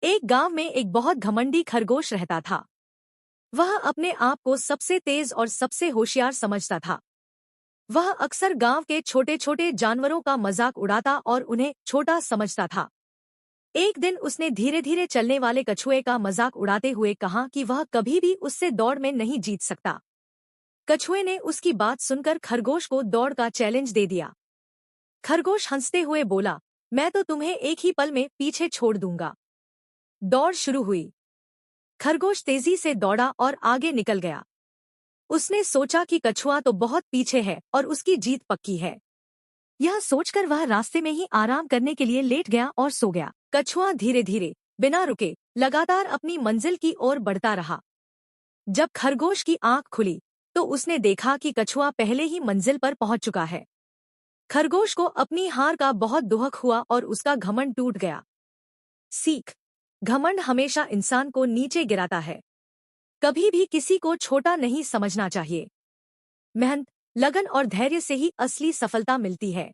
एक गांव में एक बहुत घमंडी खरगोश रहता था। वह अपने आप को सबसे तेज और सबसे होशियार समझता था। वह अक्सर गांव के छोटे छोटे जानवरों का मजाक उड़ाता और उन्हें छोटा समझता था। एक दिन उसने धीरे धीरे चलने वाले कछुए का मजाक उड़ाते हुए कहा कि वह कभी भी उससे दौड़ में नहीं जीत सकता। कछुए ने उसकी बात सुनकर खरगोश को दौड़ का चैलेंज दे दिया। खरगोश हंसते हुए बोला, मैं तो तुम्हें एक ही पल में पीछे छोड़ दूंगा। दौड़ शुरू हुई। खरगोश तेजी से दौड़ा और आगे निकल गया। उसने सोचा कि कछुआ तो बहुत पीछे है और उसकी जीत पक्की है। यह सोचकर वह रास्ते में ही आराम करने के लिए लेट गया और सो गया। कछुआ धीरे धीरे, बिना रुके, लगातार अपनी मंजिल की ओर बढ़ता रहा। जब खरगोश की आंख खुली तो उसने देखा कि कछुआ पहले ही मंजिल पर पहुंच चुका है। खरगोश को अपनी हार का बहुत दुख हुआ और उसका घमंड टूट गया। सीख: घमंड हमेशा इंसान को नीचे गिराता है। कभी भी किसी को छोटा नहीं समझना चाहिए। मेहनत, लगन और धैर्य से ही असली सफलता मिलती है।